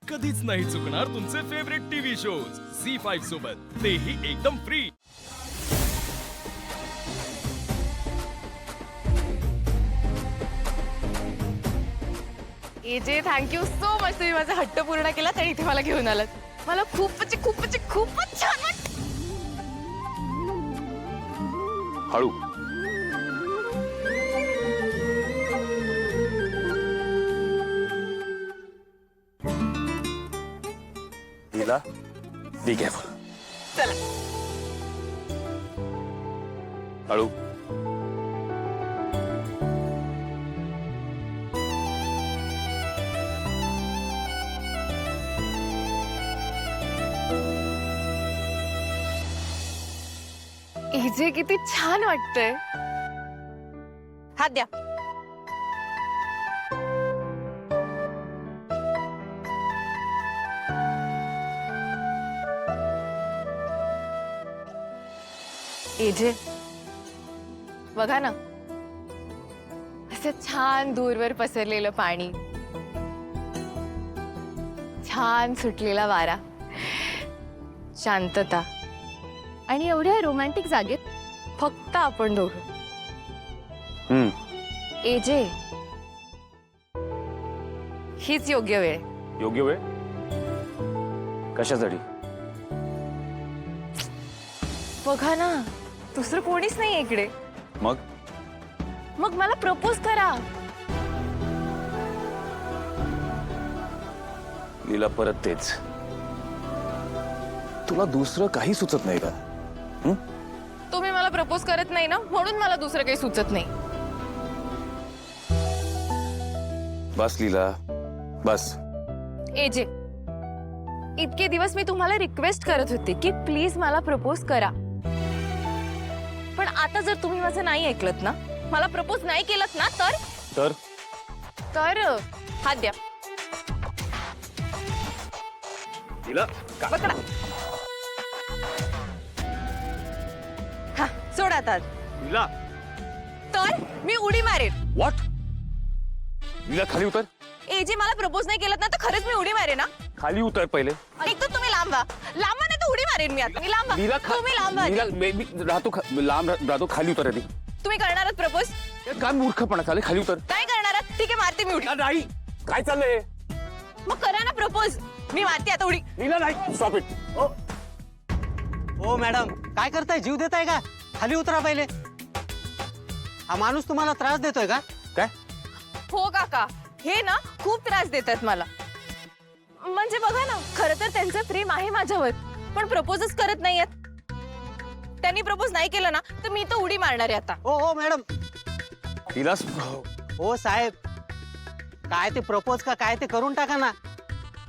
कधीच नाही चुकणार तुमचे फेवरेट टीव्ही शोज झी5 सोबत, तेही एकदम free. AJ thank you so much, तुम्ही माझा हट्ट पूर्ण केलात आणि इथे मला घेऊन आलात। मला खूपच खूपच खूपच छान वाटतं। हळू नीला, बी केअरफुल। चला हळू एजे किती छान वाटतंय। हात द्या। एजे बघा ना, असं छान दूरवर पसरलेलं पाणी, छान सुटलेला वारा, शांतता आणि एवढ्या रोमॅन्टिक जागेत फक्त आपण दोघं। एजे हीच योग्य वेळ। योग्य वेळ कशासाठी? बघा ना, दुसरं कोणीच नाही इकडे। मग मग मला प्रपोज करा। नीला, परत तेच, तुला दुसरं काही सुचत नाही का? तुम्ही मला प्रपोज करत नाही ना, म्हणून मला दुसरं काही सुचत नाही। बस लीला, बस। एजे, इतके दिवस मी तुम्हाला रिक्वेस्ट करत होते की प्लीज मला प्रपोज करा, पण आता जर तुम्ही माझं नाही ऐकलत ना, मला प्रपोज नाही केलत ना, तर हात द्या। नीला, पकडा। हा, सोडा आता। नीला, तर मी उडी मारेन। व्हॉट? नीला, खाली उतर। एजे, मला प्रपोज नाही केलत ना, तर खरंच मी उडी मारेन ना। खाली उतर पहिले। एक तर तुम्ही लांब व्हा, नाही तर उडी मारेन मी आता। मी लांब व्हा। नीला, तुम्ही लांब व्हा। नीला, मी राहतो लांब राहतो, खाली उतर आधी। तुम्ही करणार आहात प्रपोज? काय मूर्खपणा चालेल, खाली उतर। काय करणार आहात? ठीक आहे, मारते मी उडी। नाही, काय चाललंय? मग करा ना प्रपोज, मी मारते आता उडी। नीला, नाही, स्टॉप इट। ओ मॅडम, काय करताय? जीव देताय का? खाली उतरा पहिले। हा माणूस तुम्हाला त्रास देतोय का? काय? हो काका, हे ना खूप त्रास देतात मला। म्हणजे बघा ना, खरं तर त्यांचं प्रेम आहे माझ्यावर, पण प्रपोजच करत नाहीयेत। त्यांनी प्रपोज नाही केलं ना, तर मी तर उडी मारणार आहे आता। ओ मॅडम, नीला, ओ साहेब, काय ते प्रपोज का काय ते करून टाका ना।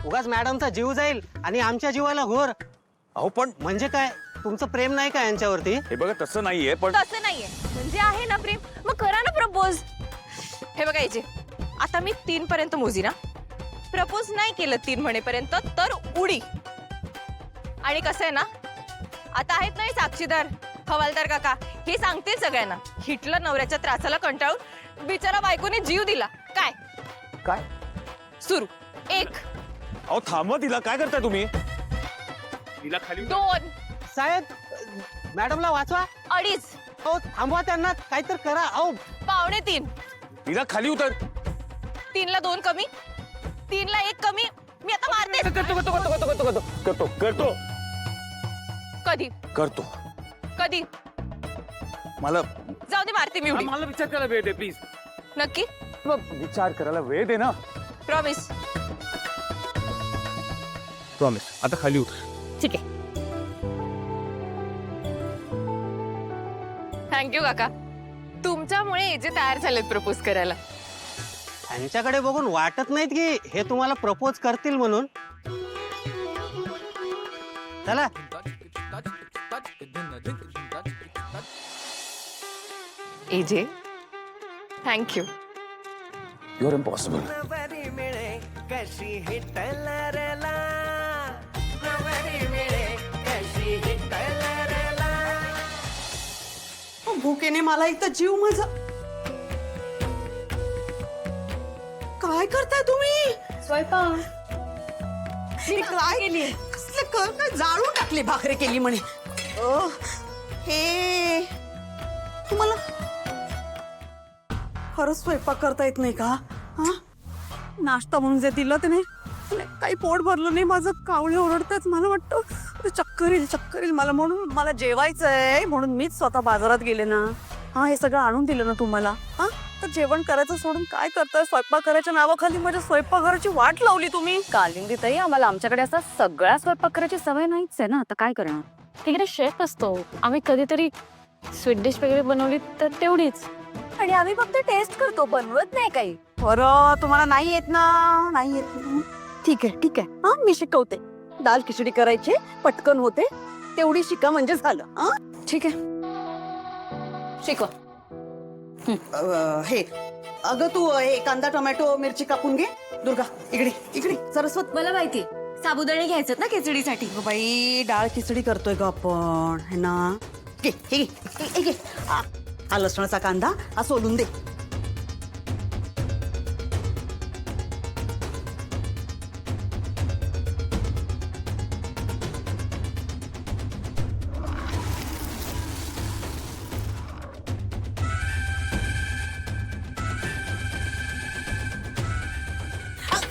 उगाच मॅडमचा जीव जाईल आणि आमच्या जीवाला घोर। अहो पण म्हणजे काय, तुमचं प्रेम नाही का यांच्यावरती? हे बघा, तसं नाहीये, पण तसं नाहीये, म्हणजे आहे ना प्रेम, मग करा ना प्रपोज। हे बघा याचे, आता मी 3 पर्यंत मोजी ना, प्रपोज नाही केलं 3 म्हणेपर्यंत तर उडी। आणि कसं आहे ना, आता आहेत नाही साक्षीदार, हवालदार काका, हे सांगतील सगळ्यांना, हिटलर नवऱ्याच्या त्रासाला कंटाळून बिचारा बायकोने जीव दिला। काय काय? सुरू 1 अहो थांबवा, तिला काय करताय तुम्ही? तिला खाली 2 साहेब, मॅडमला वाचवा। 2.5 ओ थांबवा त्यांना, काहीतरी करा। अहो 2.25 तिला खाली उतर। 3 ला 2 कमी, 3 ला 1 कमी, मी आता मारते। करतो कधी करतो कधी? मला जाऊ दे, मारते मी उडी। मला विचार करायला वेळ दे प्लीज। नक्की? विचार करायला वेळ दे ना। प्रॉमिस? प्रॉमिस। आता खाली उतर। ठीक आहे। थँक्यू काका, तुमच्यामुळे एजे तयार झालेत प्रपोज करायला। यांच्याकडे बघून वाटत नाहीत की हे तुम्हाला प्रपोज करतील म्हणून। चला। एजे थँक्यू। Your impossible. भुकेने मला इथं जीव माझा। काय करताय तुम्ही? स्वयंपाक। काय कसलं काय जाळून टाकली भाकरी केली म्हणे हे तुम्हाला खरंच स्वयंपाक करता येत नाही का हा नाश्ता म्हणून जे दिलं त्याने काही पोट भरलं नाही माझं कावळे ओरडतात मला वाटतं चक्कर येईल मला म्हणून मला जेवायचंय म्हणून मीच स्वतः बाजारात गेले ना हा हे सगळं आणून दिलं ना तुम्हाला हा तर जेवण करायचं सोडून काय करताय स्वयंपाक करायच्या नावाखाली माझ्या स्वयंपाकघराची वाट लावली तुम्ही कालिंदी ताई आम्हाला आमच्याकडे असा सगळा स्वयंपाक करायची सवय नाहीच आहे ना आता काय करणार तिकडे शेफ असतो आम्ही कधीतरी स्वीट डिश वगैरे बनवली तर तेवढीच आणि आम्ही फक्त टेस्ट करतो बनवत नाही काही बरं तुम्हाला नाही येत ना ठीक आहे हा मी शिकवते दाल खिचडी करायची पटकन होते तेवढी शिका म्हणजे झालं हा ठीक आहे शिकवा हे अगं तू हे कांदा टोमॅटो मिरची कापून घे दुर्गा इकडे सरस्वत मला माहिती साबुदाणे घ्यायचं ना खिचडीसाठी अगं बाई डाळ खिचडी करतोय ग आपण है ना घे हे घे हा लसणाचा कांदा हा सोलून दे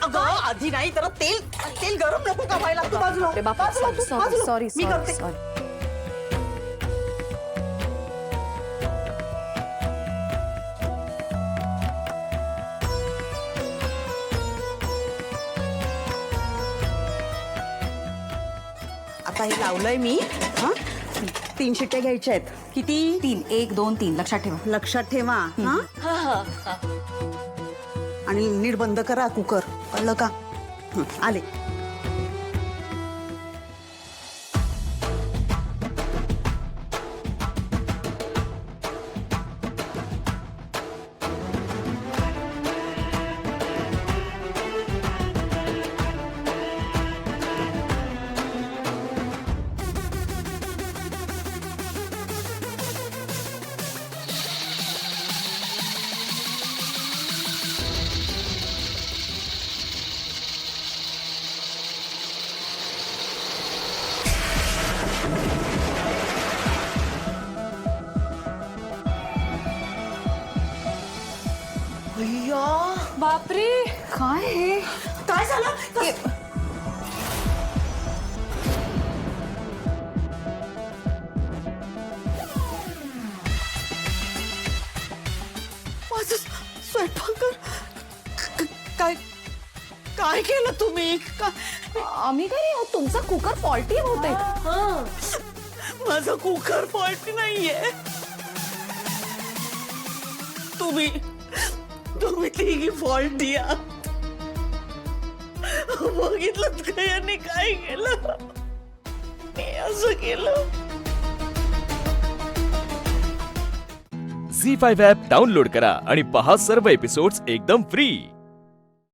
अगं आधी नाही तर तेल गरम नको का व्हायला तू बाजूला सॉरी मी करते आता हे लावलंय मी हा 3 शिट्ट्या घ्यायच्या आहेत किती 3 1 2 3 लक्षात ठेवा लक्षात ठेवा हा आणि नीट बंद करा कुकर कळलं का आले बापरे काय हे काय झालं माझं स्वयंपाक काय काय केलं तुम्ही आम्ही काय नाही, तुमचा कुकर फॉल्टी होते माझा कुकर फॉल्टी नाहीये तुम्ही तिघी फॉल्टी आहात बघितलं का यांनी काय केलं मी असं केलं झी5 ॲप डाउनलोड करा आणि पहा सर्व एपिसोड्स एकदम फ्री.